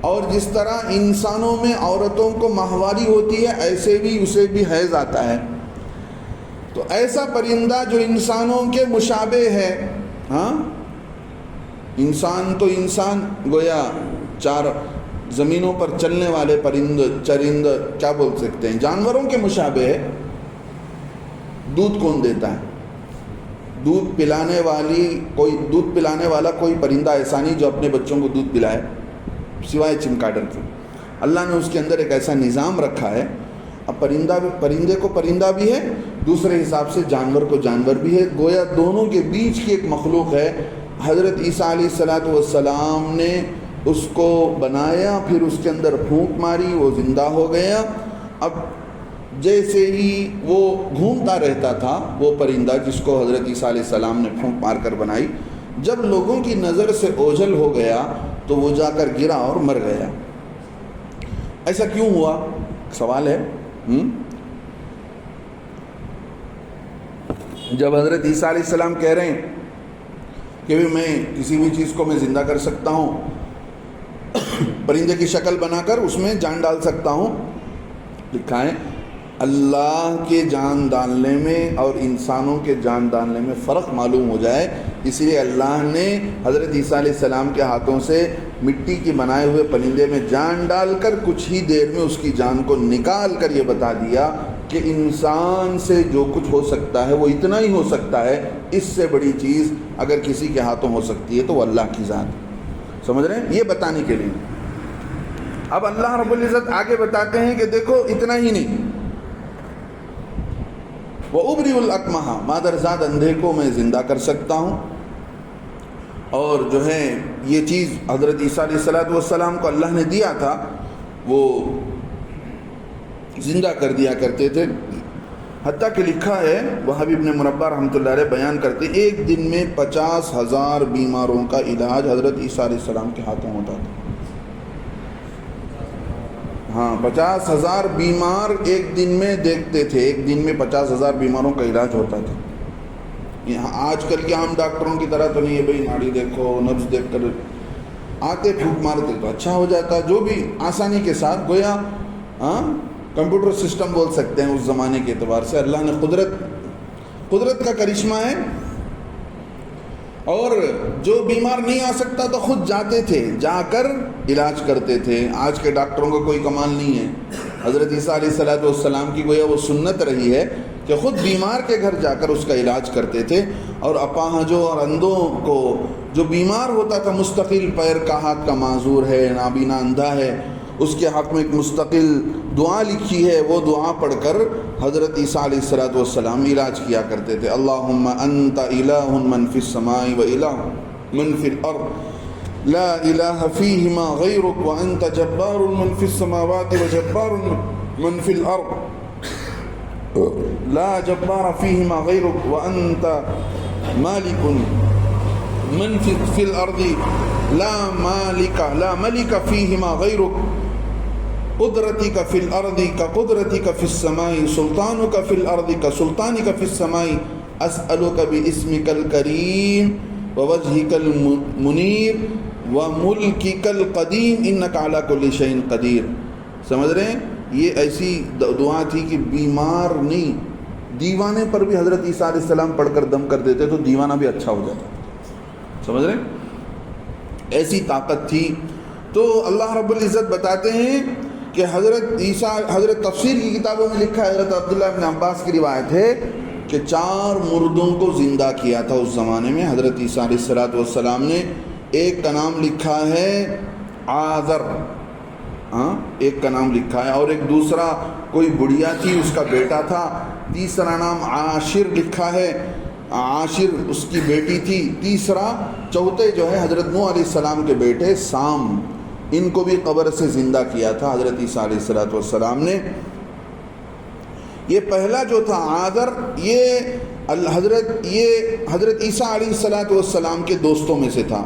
اور جس طرح انسانوں میں عورتوں کو ماہواری ہوتی ہے، ایسے بھی اسے بھی حیض آتا ہے. تو ایسا پرندہ جو انسانوں کے مشابہ ہے. ہاں انسان تو انسان گویا چار زمینوں پر چلنے والے چرند کیا بول سکتے ہیں، جانوروں کے مشابہ ہے. دودھ کون دیتا ہے؟ دودھ پلانے والا کوئی پرندہ ایسا نہیں جو اپنے بچوں کو دودھ پلائے سوائے چمکاڈر کے. اللہ نے اس کے اندر ایک ایسا نظام رکھا ہے. اب پرندے کو پرندہ بھی ہے، دوسرے حساب سے جانور کو جانور بھی ہے. گویا دونوں کے بیچ کی ایک مخلوق ہے. حضرت عیسیٰ علیہ السلام نے اس کو بنایا، پھر اس کے اندر پھونک ماری، وہ زندہ ہو گیا. اب جیسے ہی وہ گھومتا رہتا تھا وہ پرندہ جس کو حضرت عیسیٰ علیہ السلام نے پھونک مار کر بنائی، جب لوگوں کی نظر سے اوجھل ہو گیا تو وہ جا کر گرا اور مر گیا. ایسا کیوں ہوا؟ سوال ہے. جب حضرت عیسیٰ علیہ السلام کہہ رہے ہیں کہ میں کسی بھی چیز کو میں زندہ کر سکتا ہوں، پرندے کی شکل بنا کر اس میں جان ڈال سکتا ہوں، لکھا ہے اللہ کے جان ڈالنے میں اور انسانوں کے جان ڈالنے میں فرق معلوم ہو جائے، اس لیے اللہ نے حضرت عیسیٰ علیہ السلام کے ہاتھوں سے مٹی کی بنائے ہوئے پرندے میں جان ڈال کر کچھ ہی دیر میں اس کی جان کو نکال کر یہ بتا دیا کہ انسان سے جو کچھ ہو سکتا ہے وہ اتنا ہی ہو سکتا ہے. اس سے بڑی چیز اگر کسی کے ہاتھوں ہو سکتی ہے تو وہ اللہ کی ذات. سمجھ رہے ہیں؟ یہ بتانے کے لیے. اب اللہ رب العزت آگے بتاتے ہیں کہ دیکھو اتنا ہی نہیں، وَأُبْرِئُ الْأَكْمَحَ، مادرزاد اندھے کو میں زندہ کر سکتا ہوں. اور جو ہے یہ چیز حضرت عیسیٰ علیہ السلام کو اللہ نے دیا تھا، وہ زندہ کر دیا کرتے تھے. حتیٰ کہ لکھا ہے وہابی ابن مربع رحمۃ اللہ علیہ بیان کرتے ایک دن میں 50,000 بیماروں کا علاج حضرت عیسیٰ علیہ السلام کے ہاتھوں ہوتا تھا. ہاں 50,000 بیمار ایک دن میں دیکھتے تھے، ایک دن میں 50,000 بیماروں کا علاج ہوتا تھا۔ یہاں آج کل کے عام ڈاکٹروں کی طرح تو نہیں ہے بھائی ناڑی دیکھو، نبض دیکھ کر آتے پھوک مارتے تو اچھا ہو جاتا، جو بھی آسانی کے ساتھ، گویا کمپیوٹر سسٹم بول سکتے ہیں اس زمانے کے اعتبار سے۔ اللہ نے قدرت کا کرشمہ ہے۔ اور جو بیمار نہیں آ سکتا تو خود جاتے تھے، جا کر علاج کرتے تھے۔ آج کے ڈاکٹروں کو کوئی کمال نہیں ہے۔ حضرت عیسیٰ علیہ السلام کی گویا وہ سنت رہی ہے کہ خود بیمار کے گھر جا کر اس کا علاج کرتے تھے، اور اپاہجوں اور اندھوں کو، جو بیمار ہوتا تھا مستقل پیر کا ہاتھ کا معذور ہے، نابینا اندھا ہے، اس کے حق میں ایک مستقل دعا لکھی ہے، وہ دعا پڑھ کر حضرت عیسیٰ علیہ السلام علاج کیا کرتے تھے۔ اللہم انت الہ من فی السماء و الہ من فی الارض لا الہ فیہما غیرک وانت جبار من فی السماوات و جبار من فی الارض لا جبار فیہما غیرک وانت مالک من فی الارض لا ملک فیہما غیرک قدرتک فی الارض کقدرتک فی السماء سلطانک فی الارض کسلطانک فی السماء اسألک باسمک الکریم ووجہک المنیر وملکک القدیم انک علی کل شیء قدیر۔ سمجھ رہے ہیں؟ یہ ایسی دعا تھی کہ بیمار نہیں، دیوانے پر بھی حضرت عیسیٰ علیہ السلام پڑھ کر دم کر دیتے تو دیوانہ بھی اچھا ہو جاتا۔ سمجھ رہے ہیں؟ ایسی طاقت تھی۔ تو اللہ رب العزت بتاتے ہیں کہ حضرت تفسیر کی کتابوں میں لکھا ہے، حضرت عبداللہ ابن عباس کی روایت ہے کہ 4 مردوں کو زندہ کیا تھا اس زمانے میں حضرت عیسیٰ علیہ السلام نے۔ ایک کا نام لکھا ہے عازر، ایک کا نام لکھا ہے، اور ایک دوسرا کوئی بڑھیا تھی اس کا بیٹا تھا، تیسرا نام عاشر لکھا ہے، عاشر اس کی بیٹی تھی، تیسرا چوتھے جو ہے حضرت نوح علیہ السلام کے بیٹے سام، ان کو بھی قبر سے زندہ کیا تھا حضرت عیسیٰ علیہ السلام نے۔ یہ پہلا جو تھا عازر، یہ حضرت عیسیٰ علیہ السلام کے دوستوں میں سے تھا۔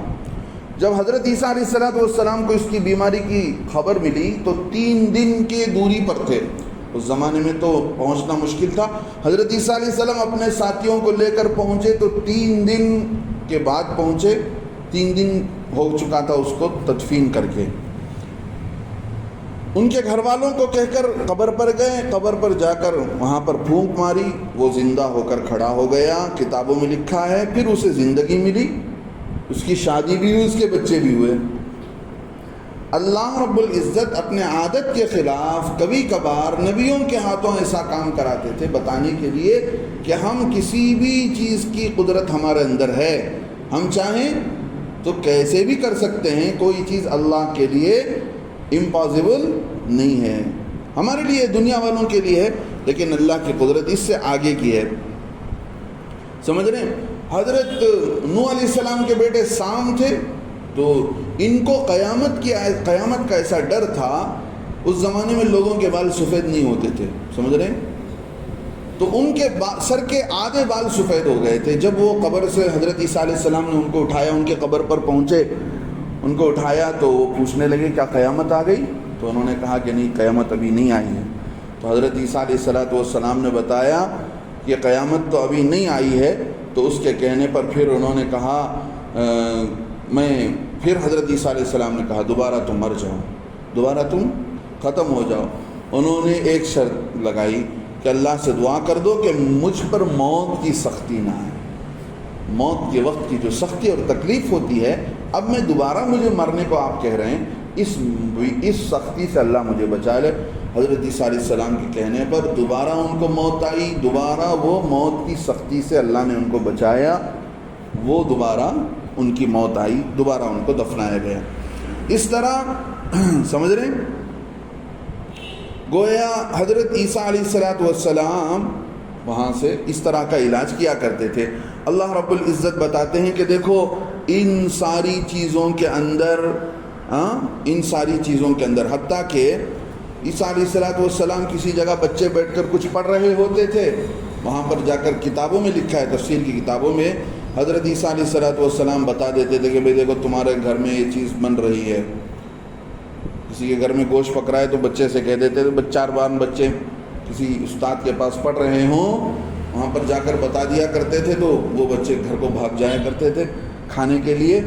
جب حضرت عیسیٰ علیہ السلام کو اس کی بیماری کی خبر ملی تو 3 دن کی دوری پر تھے، اس زمانے میں تو پہنچنا مشکل تھا۔ حضرت عیسیٰ علیہ السلام اپنے ساتھیوں کو لے کر پہنچے تو 3 دن کے بعد پہنچے، 3 دن ہو چکا تھا اس کو تدفین کر کے۔ ان کے گھر والوں کو کہہ کر قبر پر گئے، قبر پر جا کر وہاں پر پھونک ماری، وہ زندہ ہو کر کھڑا ہو گیا۔ کتابوں میں لکھا ہے پھر اسے زندگی ملی، اس کی شادی بھی ہوئی، اس کے بچے بھی ہوئے۔ اللہ رب العزت اپنے عادت کے خلاف کبھی کبھار نبیوں کے ہاتھوں ایسا کام کراتے تھے، بتانے کے لیے کہ ہم کسی بھی چیز کی قدرت ہمارے اندر ہے، ہم چاہیں تو کیسے بھی کر سکتے ہیں، کوئی چیز اللہ کے لیے امپاسبل نہیں ہے، ہمارے لیے دنیا والوں کے لیے ہے، لیکن اللہ کی قدرت اس سے آگے کی ہے۔ سمجھ رہے ہیں؟ حضرت نوح علیہ السلام کے بیٹے سام تھے، تو ان کو قیامت کا ایسا ڈر تھا، اس زمانے میں لوگوں کے بال سفید نہیں ہوتے تھے، سمجھ رہے ہیں؟ تو ان کے سر کے آدھے بال سفید ہو گئے تھے۔ جب وہ قبر سے حضرت عیسیٰ علیہ السلام نے ان کو اٹھایا، ان کے قبر پر پہنچے، ان کو اٹھایا تو وہ پوچھنے لگے کیا قیامت آ گئی؟ تو انہوں نے کہا کہ نہیں، قیامت ابھی نہیں آئی ہے۔ تو حضرت عیسیٰ علیہ السلام نے بتایا کہ قیامت تو ابھی نہیں آئی ہے۔ تو اس کے کہنے پر پھر انہوں نے کہا پھر حضرت عیسیٰ علیہ السلام نے کہا دوبارہ تم مر جاؤ، دوبارہ تم ختم ہو جاؤ۔ انہوں نے ایک شرط لگائی کہ اللہ سے دعا کر دو کہ مجھ پر موت کی سختی نہ آئے، موت کے وقت کی جو سختی اور تکلیف ہوتی ہے، اب میں دوبارہ مجھے مرنے کو آپ کہہ رہے ہیں، اس سختی سے اللہ مجھے بچا لے۔ حضرت عیسیٰ علیہ السلام کے کہنے پر دوبارہ ان کو موت آئی، دوبارہ وہ موت کی سختی سے اللہ نے ان کو بچایا، وہ دوبارہ ان کی موت آئی، دوبارہ ان کو دفنایا گیا۔ اس طرح سمجھ رہے ہیں؟ گویا حضرت عیسیٰ علیہ السلام وہاں سے اس طرح کا علاج کیا کرتے تھے۔ اللہ رب العزت بتاتے ہیں کہ دیکھو ان ساری چیزوں کے اندر حتیٰ کہ عیسیٰ علیہ السلام کسی جگہ بچے بیٹھ کر کچھ پڑھ رہے ہوتے تھے، وہاں پر جا کر کتابوں میں لکھا ہے، تفسیر کی کتابوں میں حضرت عیسیٰ علیہ السلام بتا دیتے تھے کہ بھئی دیکھو تمہارے گھر میں یہ چیز بن رہی ہے، کسی کے گھر میں گوشت پک رہا ہے تو بچے سے کہہ دیتے تھے، چار بار بچے کسی استاد کے پاس پڑھ رہے ہوں وہاں پر جا کر بتا دیا کرتے تھے تو وہ بچے گھر کو بھاگ جایا کرتے تھے کھانے کے لیے۔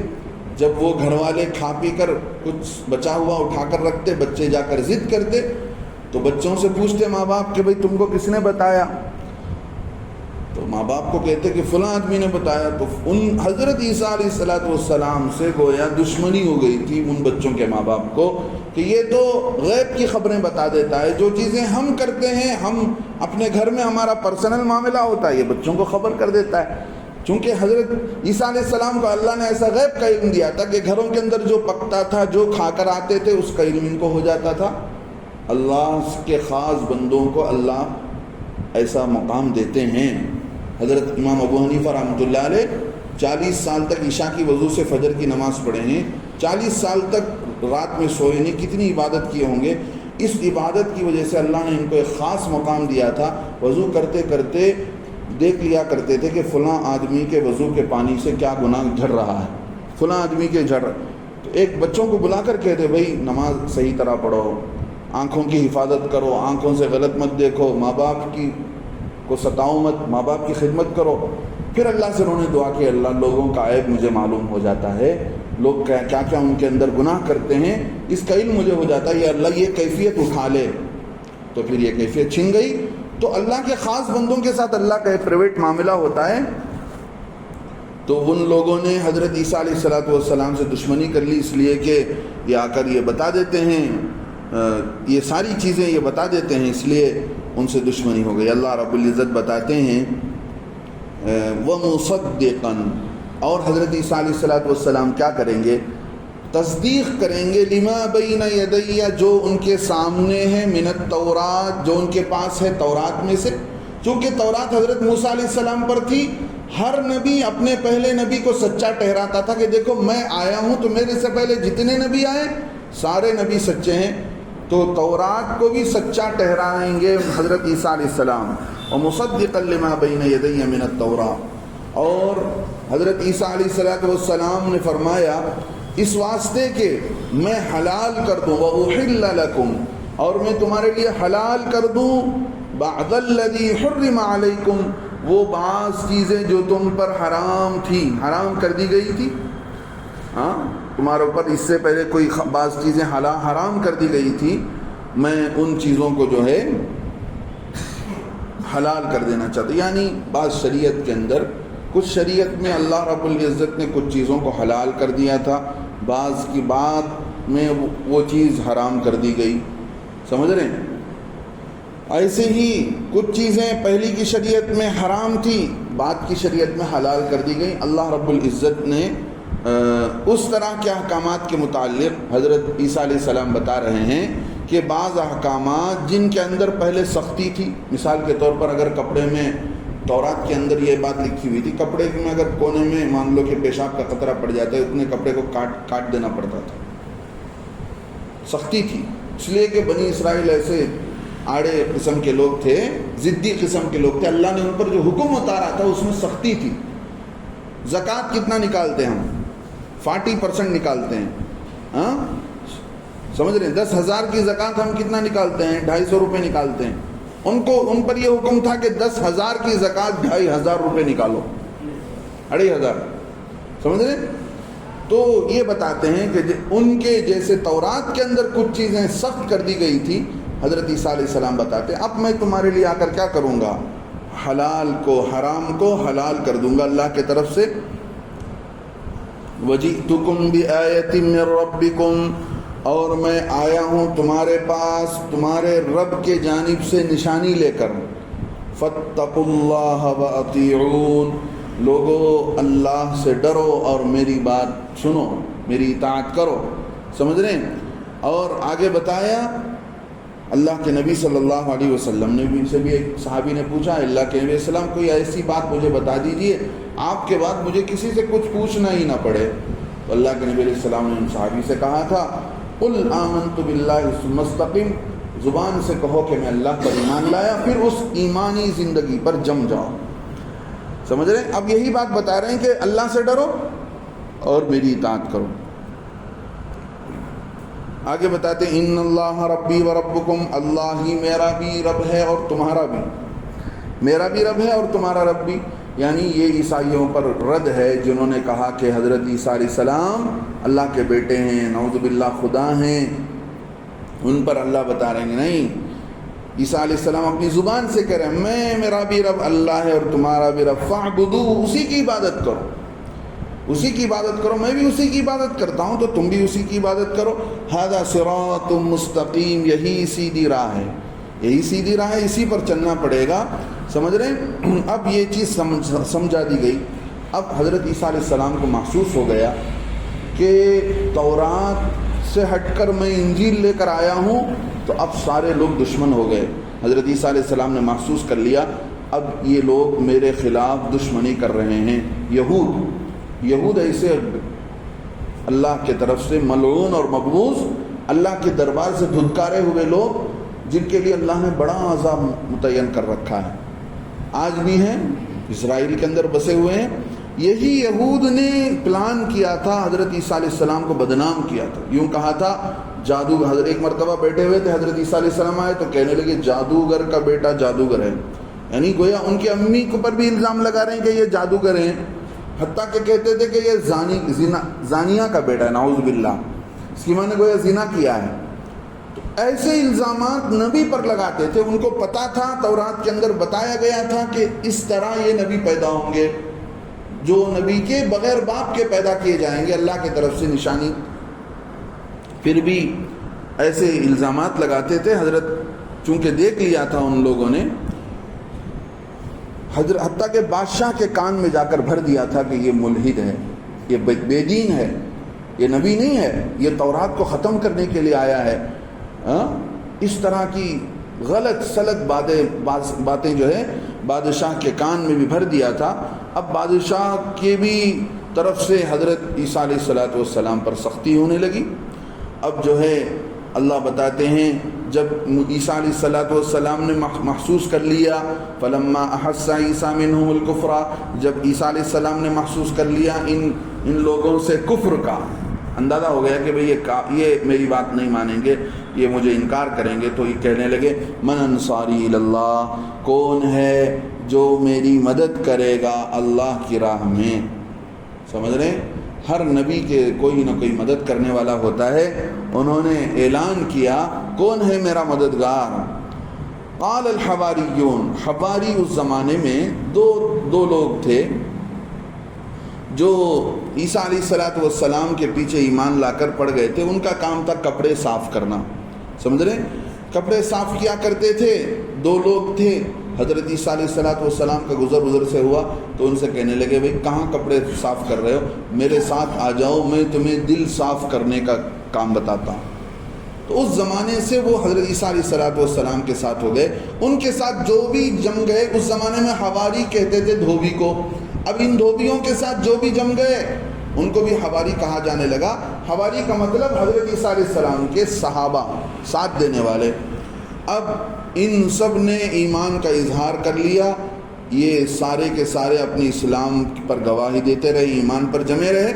جب وہ گھر والے کھا پی کر کچھ بچا ہوا اٹھا کر رکھتے، بچے جا کر ضد کرتے تو بچوں سے پوچھتے ماں باپ کہ بھئی تم کو کس نے بتایا؟ تو ماں باپ کو کہتے کہ فلاں آدمی نے بتایا۔ تو ان حضرت عیسیٰ علیہ السلام سے گویا دشمنی ہو گئی تھی ان بچوں کے ماں باپ کو کہ یہ تو غیب کی خبریں بتا دیتا ہے، جو چیزیں ہم کرتے ہیں، ہم اپنے گھر میں ہمارا پرسنل معاملہ ہوتا ہے، یہ بچوں کو خبر کر دیتا ہے۔ چونکہ حضرت عیسیٰ علیہ السلام کو اللہ نے ایسا غیب کا علم دیا تھا کہ گھروں کے اندر جو پکتا تھا، جو کھا کر آتے تھے، اس کا علم ان کو ہو جاتا تھا۔ اللہ کے خاص بندوں کو اللہ ایسا مقام دیتے ہیں۔ حضرت امام ابو حنیفہ رحمۃ اللہ علیہ 40 سال تک عشاء کی وضو سے فجر کی نماز پڑھے ہیں، 40 سال تک رات میں سوئے نہیں، کتنی عبادت کیے ہوں گے۔ اس عبادت کی وجہ سے اللہ نے ان کو ایک خاص مقام دیا تھا۔ وضو کرتے کرتے دیکھ لیا کرتے تھے کہ فلاں آدمی کے وضو کے پانی سے کیا گناہ جھڑ رہا ہے، فلاں آدمی کے جھڑ، تو ایک بچوں کو بلا کر کہتے بھائی نماز صحیح طرح پڑھو، آنکھوں کی حفاظت کرو، آنکھوں سے غلط مت دیکھو، ماں باپ کی کو ستاؤ مت، ماں باپ کی خدمت کرو۔ پھر اللہ سے انہوں نے دعا کہ اللہ لوگوں کا عیب مجھے معلوم ہو جاتا ہے، لوگ کیا کیا ان کے اندر گناہ کرتے ہیں، اس کا علم مجھے ہو جاتا ہے، یہ اللہ یہ کیفیت اٹھا لے۔ تو پھر یہ کیفیت چھن گئی۔ تو اللہ کے خاص بندوں کے ساتھ اللہ کا ایک پرائیویٹ معاملہ ہوتا ہے۔ تو ان لوگوں نے حضرت عیسیٰ علیہ السلام سے دشمنی کر لی، اس لیے کہ یہ آ کر یہ بتا دیتے ہیں، یہ ساری چیزیں یہ بتا دیتے ہیں، اس لیے ان سے دشمنی ہو گئی۔ اللہ رب العزت بتاتے ہیں وَمُصَدِّقًا، اور حضرت عیسیٰ علیہ السلام کیا کریں گے؟ تصدیق کریں گے لما بین یدی، جو ان کے سامنے ہے، من التورات، جو ان کے پاس ہے تورات میں سے۔ چونکہ تورات حضرت موسیٰ علیہ السلام پر تھی، ہر نبی اپنے پہلے نبی کو سچا ٹھہراتا تھا کہ دیکھو میں آیا ہوں تو میرے سے پہلے جتنے نبی آئے سارے نبی سچے ہیں، تو تورات کو بھی سچا ٹھہرائیں گے حضرت عیسیٰ علیہ السلام۔ وَمُصَدِّقًا لِمَا بَيْنَ يَدَيَّ مِنَ التَّوْرَاةِ، اور حضرت عیسیٰ علیہ السلام نے فرمایا اس واسطے کہ میں حلال کر دوں، وَأُحِلَّ لَكُمْ، اور میں تمہارے لیے حلال کر دوں، بَعْضَ الَّذِي حُرِّمَ عَلَيْكُمْ، وہ بعض چیزیں جو تم پر حرام تھی، حرام کر دی گئی تھی، ہاں تمہارے اوپر اس سے پہلے کوئی بعض چیزیں حرام کر دی گئی تھی، میں ان چیزوں کو جو ہے حلال کر دینا چاہتا ہوں۔ یعنی بعض شریعت کے اندر، کچھ شریعت میں اللہ رب العزت نے کچھ چیزوں کو حلال کر دیا تھا، بعض کی بات میں وہ چیز حرام کر دی گئی، سمجھ رہے ہیں؟ ایسے ہی کچھ چیزیں پہلی کی شریعت میں حرام تھی، بعد کی شریعت میں حلال کر دی گئی۔ اللہ رب العزت نے اس طرح کے احکامات کے متعلق حضرت عیسیٰ علیہ السلام بتا رہے ہیں کہ بعض احکامات جن کے اندر پہلے سختی تھی، مثال کے طور پر اگر کپڑے میں، تورات کے اندر یہ بات لکھی ہوئی تھی، کپڑے میں اگر کونے میں مان لو کہ پیشاب کا قطرہ پڑ جاتا ہے، اتنے کپڑے کو کاٹ دینا پڑتا تھا، سختی تھی، اس لیے کہ بنی اسرائیل ایسے آڑے قسم کے لوگ تھے، ضدی قسم کے لوگ تھے، اللہ نے ان پر جو حکم اتارا تھا اس میں سختی تھی۔ زکوٰۃ کتنا نکالتے ہیں ہم؟ 40% نکالتے ہیں، ہاں سمجھ رہے ہیں؟ 10,000 کی زکوٰۃ ہم کتنا نکالتے ہیں؟ 250 روپے نکالتے ہیں۔ ان پر یہ حکم تھا کہ 10,000 کی زکوٰۃ 2,500 روپے نکالو، 2,500، سمجھ رہے ہیں؟ تو یہ بتاتے ہیں کہ ان کے جیسے تورات کے اندر کچھ چیزیں سخت کر دی گئی تھی، حضرت عیسیٰ علیہ السلام بتاتے ہیں اب میں تمہارے لیے آ کر کیا کروں گا؟ حلال کو، حرام کو حلال کر دوں گا اللہ کی طرف سے۔ وَجِئْتُكُمْ بِآيَةٍ مِّن رَبِّكُمْ، اور میں آیا ہوں تمہارے پاس تمہارے رب کے جانب سے نشانی لے کر۔ فَاتَّقُوا اللَّهَ وَأَطِيعُونِ، لوگو اللہ سے ڈرو اور میری بات سنو، میری اطاعت کرو، سمجھ رہے ہیں؟ اور آگے بتایا اللہ کے نبی صلی اللہ علیہ وسلم نے بھی سے بھی ایک صحابی نے پوچھا، اللہ کے نبی علیہ السلام کوئی ایسی بات مجھے بتا دیجئے آپ کے بعد مجھے کسی سے کچھ پوچھنا ہی نہ پڑے۔ تو اللہ کے نبی علیہ السلام نے ان صحابی سے کہا تھا قُلْ آمَنْتُ بِاللَّهِ ثُمَّ اسْتَقِمْ، زبان سے کہو کہ میں اللہ پر ایمان لایا، پھر اس ایمانی زندگی پر جم جاؤ، سمجھ رہے ہیں؟ اب یہی بات بتا رہے ہیں کہ اللہ سے ڈرو اور میری اطاعت کرو۔ آگے بتاتے ہیں ان اللہ ربی و ربکم، اللہ ہی میرا بھی رب ہے اور تمہارا بھی، میرا بھی رب ہے اور تمہارا رب بھی. یعنی یہ عیسائیوں پر رد ہے جنہوں نے کہا کہ حضرت عیسیٰ علیہ السلام اللہ کے بیٹے ہیں، نعوذ باللہ خدا ہیں. ان پر اللہ بتا رہے ہیں نہیں، عیسیٰ علیہ السلام اپنی زبان سے کہہ رہے ہیں میرا بھی رب اللہ ہے اور تمہارا بھی رب، فاعبدوہ، اسی کی عبادت کرو، اسی کی عبادت کرو، میں بھی اسی کی عبادت کرتا ہوں تو تم بھی اسی کی عبادت کرو. ھذا صراط مستقیم، یہی سیدھی راہ ہے، یہی سیدھی راہ ہے، اسی پر چلنا پڑے گا. سمجھ رہے ہیں؟ اب یہ چیز سمجھا دی گئی. اب حضرت عیسیٰ علیہ السلام کو محسوس ہو گیا کہ تورات سے ہٹ کر میں انجیل لے کر آیا ہوں تو اب سارے لوگ دشمن ہو گئے. حضرت عیسیٰ علیہ السلام نے محسوس کر لیا اب یہ لوگ میرے خلاف دشمنی کر رہے ہیں. یہود ایسے اللہ کی طرف سے ملعون اور مبغوض، اللہ کے دربار سے دھتکارے ہوئے لوگ جن کے لیے اللہ نے بڑا عذاب متعین کر رکھا ہے، آج بھی ہیں، اسرائیل کے اندر بسے ہوئے ہیں. یہی یہود نے پلان کیا تھا، حضرت عیسیٰ علیہ السلام کو بدنام کیا تھا. یوں کہا تھا حضرت ایک مرتبہ بیٹھے ہوئے تھے، حضرت عیسیٰ علیہ السلام آئے تو کہنے لگے جادوگر کا بیٹا جادوگر ہے. یعنی گویا ان کی امی کے اوپر بھی الزام لگا رہے ہیں کہ یہ جادوگر ہیں، حتیٰ کہ کہتے تھے کہ یہ زانیہ کا بیٹا ہے، نعوذ باللہ، اس کی ماں نے گویا زنا کیا ہے. تو ایسے الزامات نبی پر لگاتے تھے. ان کو پتا تھا، تورات کے اندر بتایا گیا تھا کہ اس طرح یہ نبی پیدا ہوں گے جو نبی کے بغیر باپ کے پیدا کیے جائیں گے، اللہ کی طرف سے نشانی. پھر بھی ایسے الزامات لگاتے تھے. حضرت چونکہ دیکھ لیا تھا ان لوگوں نے، حتیٰ کہ بادشاہ کے کان میں جا کر بھر دیا تھا کہ یہ ملحد ہے، یہ بے دین ہے، یہ نبی نہیں ہے، یہ تورات کو ختم کرنے کے لیے آیا ہے. اس طرح کی غلط سلط باتیں جو ہے بادشاہ کے کان میں بھی بھر دیا تھا. اب بادشاہ کے بھی طرف سے حضرت عیسیٰ علیہ السلام پر سختی ہونے لگی. اب جو ہے اللہ بتاتے ہیں جب عیسیٰ علیہ السلام نے محسوس کر لیا، فلما احس عیسیٰ منہم الکفر، جب عیسیٰ علیہ السلام نے محسوس کر لیا ان لوگوں سے کفر کا، اندازہ ہو گیا کہ بھئی یہ میری بات نہیں مانیں گے، یہ مجھے انکار کریں گے، تو یہ کہنے لگے من انصاری اللہ، کون ہے جو میری مدد کرے گا اللہ کی راہ میں. سمجھ رہے ہیں؟ ہر نبی کے کوئی نہ کوئی مدد کرنے والا ہوتا ہے. انہوں نے اعلان کیا کون ہے میرا مددگار. قال الحواریون، حواری اس زمانے میں دو لوگ تھے جو عیسیٰ علیہ السلام کے پیچھے ایمان لا کر پڑ گئے تھے. ان کا کام تھا کپڑے صاف کرنا. سمجھ رہے ہیں؟ کپڑے صاف کیا کرتے تھے. دو لوگ تھے. حضرت عیسیٰ علیہ السلام کا گزر سے ہوا تو ان سے کہنے لگے بھئی کہاں کپڑے صاف کر رہے ہو، میرے ساتھ آ جاؤ، میں تمہیں دل صاف کرنے کا کام بتاتا ہوں. تو اس زمانے سے وہ حضرت عیسیٰ علیہ السلام کے ساتھ ہو گئے. ان کے ساتھ جو بھی جم گئے، اس زمانے میں حواری کہتے تھے دھوبی کو. اب ان دھوبیوں کے ساتھ جو بھی جم گئے ان کو بھی حواری کہا جانے لگا. حواری کا مطلب حضرت عیسیٰ علیہ السلام کے صحابہ، ساتھ دینے والے. اب ان سب نے ایمان کا اظہار کر لیا. یہ سارے کے سارے اپنی اسلام پر گواہی دیتے رہے، ایمان پر جمے رہے.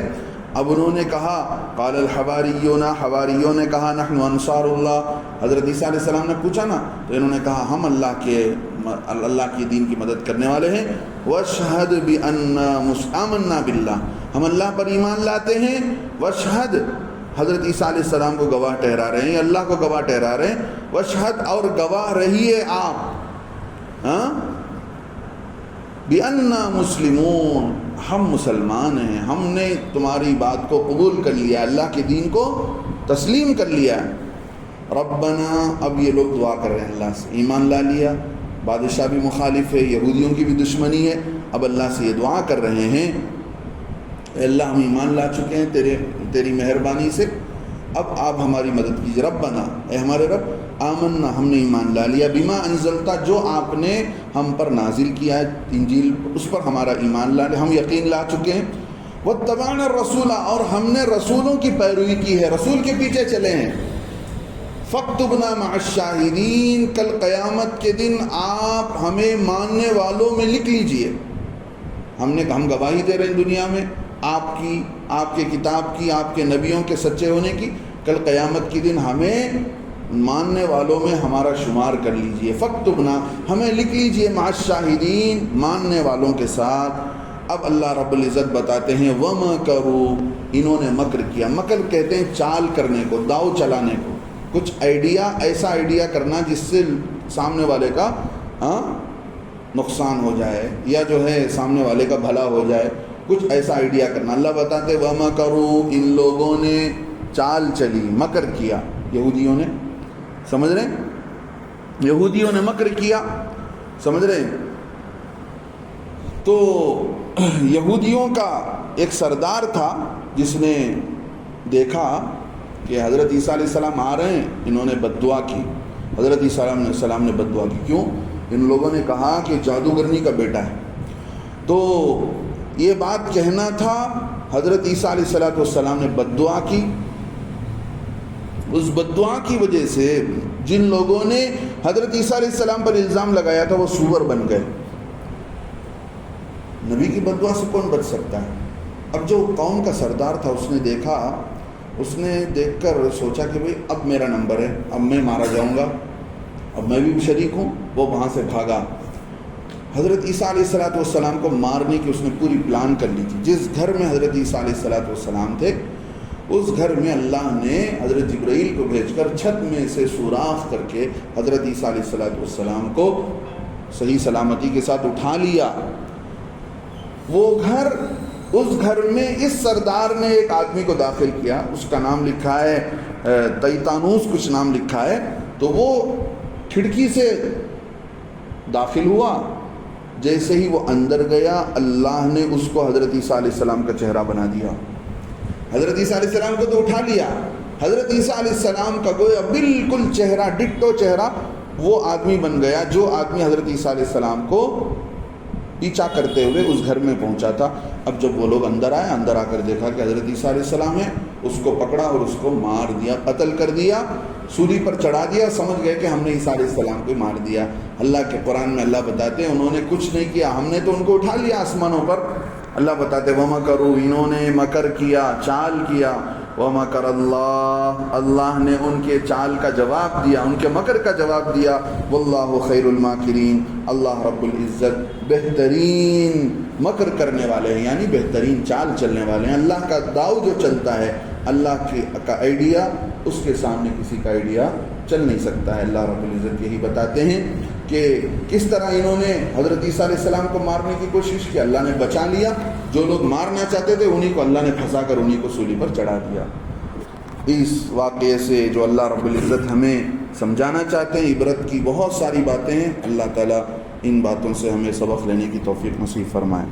اب انہوں نے کہا قال الحواریون، حواریوں نے کہا نحن انصار اللہ. حضرت عیسیٰ علیہ السلام نے پوچھا نا تو انہوں نے کہا ہم اللہ کی دین کی مدد کرنے والے ہیں. واشہد بأننا آمنا باللہ، ہم اللہ پر ایمان لاتے ہیں. واشہد، حضرت عیسیٰ علیہ السلام کو گواہ ٹھہرا رہے ہیں، اللہ کو گواہ ٹھہرا رہے ہیں. واشہد، اور گواہ رہیے آپ، بأننا مسلمون، ہم مسلمان ہیں، ہم نے تمہاری بات کو قبول کر لیا، اللہ کے دین کو تسلیم کر لیا. ربنا، اب یہ لوگ دعا کر رہے ہیں اللہ سے، ایمان لا لیا، بادشاہ بھی مخالف ہے، یہودیوں کی بھی دشمنی ہے. اب اللہ سے یہ دعا کر رہے ہیں اے اللہ ہم ایمان لا چکے ہیں تیری مہربانی سے، اب آپ ہماری مدد کیجیے. ربنا، اے ہمارے رب، آمنا، ہم نے ایمان لا لیا، بما انزلتا، جو آپ نے ہم پر نازل کیا ہے انجیل، اس پر ہمارا ایمان لا لیا، ہم یقین لا چکے ہیں. واتبعنا الرسول، اور ہم نے رسولوں کی پیروی کی ہے، رسول کے پیچھے چلے ہیں. فاکتبنا مع الشاہدین، کل قیامت کے دن آپ ہمیں ماننے والوں میں لکھ لیجئے. ہم گواہی دے رہے ہیں دنیا میں آپ کی، آپ کے کتاب کی، آپ کے نبیوں کے سچے ہونے کی. کل قیامت کے دن ہمیں ماننے والوں میں ہمارا شمار کر لیجئے، فاکتبنا، ہمیں لکھ لیجئے مع الشاہدین، ماننے والوں کے ساتھ۔ اب اللہ رب العزت بتاتے ہیں وَمَكَرُوا، انہوں نے مکر کیا۔ مکر کہتے ہیں چال کرنے کو، داؤ چلانے کو، کچھ آئیڈیا، ایسا آئیڈیا کرنا جس سے سامنے والے کا نقصان ہو جائے یا جو ہے سامنے والے کا بھلا ہو جائے، کچھ ایسا آئیڈیا کرنا۔ اللہ بتاتے وَمَكَرُوا، ان لوگوں نے چال چلی، مکر کیا، یہودیوں نے، سمجھ رہے ہیں، یہودیوں نے مکر کیا، سمجھ رہے ہیں۔ تو یہودیوں کا ایک سردار تھا جس نے دیکھا کہ حضرت عیسیٰ علیہ السلام آ رہے ہیں، انہوں نے بد دعا کی، حضرت عیسیٰ علیہ السلام نے بد دعا کی۔ کیوں؟ ان لوگوں نے کہا کہ جادوگرنی کا بیٹا ہے۔ تو یہ بات کہنا تھا، حضرت عیسیٰ علیہ السلام نے بد دعا کی۔ اس بد دعا کی وجہ سے جن لوگوں نے حضرت عیسیٰ علیہ السلام پر الزام لگایا تھا وہ سور بن گئے۔ نبی کی بد دعا سے کون بچ سکتا ہے؟ اب جو قوم کا سردار تھا اس نے دیکھا، اس نے دیکھ کر سوچا کہ بھئی اب میرا نمبر ہے، اب میں مارا جاؤں گا، اب میں بھی شریک ہوں۔ وہ وہاں سے بھاگا۔ حضرت عیسیٰ علیہ السلام کو مارنے کی اس نے پوری پلان کر لی تھی۔ جس گھر میں حضرت عیسیٰ علیہ السلام تھے اس گھر میں اللہ نے حضرت جبرائیل کو بھیج کر چھت میں سے سوراخ کر کے حضرت عیسیٰ علیہ السلام کو صحیح سلامتی کے ساتھ اٹھا لیا۔ وہ گھر، اس گھر میں اس سردار نے ایک آدمی کو داخل کیا، اس کا نام لکھا ہے تیتانوس کچھ نام لکھا ہے۔ تو وہ کھڑکی سے داخل ہوا، جیسے ہی وہ اندر گیا اللہ نے اس کو حضرت عیسیٰ علیہ السلام کا چہرہ بنا دیا۔ حضرت عیسیٰ علیہ السلام کو تو اٹھا لیا، حضرت عیسیٰ علیہ السلام کا گویا بالکل چہرہ، ڈٹو چہرہ وہ آدمی بن گیا جو آدمی حضرت عیسیٰ علیہ السلام کو پیچھا کرتے ہوئے اس گھر میں پہنچا تھا۔ اب جب وہ لوگ اندر آئے، اندر آ کر دیکھا کہ حضرت عیسیٰ علیہ السلام ہے، اس کو پکڑا اور اس کو مار دیا، قتل کر دیا، سولی پر چڑھا دیا۔ سمجھ گئے کہ ہم نے عیسیٰ علیہ السلام کو مار دیا۔ اللہ کے قرآن میں اللہ بتاتے ہیں انہوں نے کچھ نہیں کیا، ہم نے تو ان کو اٹھا لیا آسمانوں پر۔ اللہ بتاتے وَمَكَرُوا، انہوں نے مکر کیا، چال کیا، وَمَكَرَ اللَّهُ، اللہ نے ان کے چال کا جواب دیا، ان کے مکر کا جواب دیا۔ وَاللَّهُ خَيْرُ الْمَاكِرِينَ، اللہ رب العزت بہترین مکر کرنے والے ہیں، یعنی بہترین چال چلنے والے ہیں۔ اللہ کا داؤ جو چلتا ہے، اللہ کا آئیڈیا، اس کے سامنے کسی کا آئیڈیا چل نہیں سکتا ہے۔ اللہ رب العزت یہی بتاتے ہیں کہ کس طرح انہوں نے حضرت عیسیٰ علیہ السلام کو مارنے کی کوشش کی، اللہ نے بچا لیا۔ جو لوگ مارنا چاہتے تھے انہی کو اللہ نے پھنسا کر انہی کو سولی پر چڑھا دیا۔ اس واقعے سے جو اللہ رب العزت ہمیں سمجھانا چاہتے ہیں، عبرت کی بہت ساری باتیں ہیں۔ اللہ تعالیٰ ان باتوں سے ہمیں سبق لینے کی توفیق نصیب فرمائے۔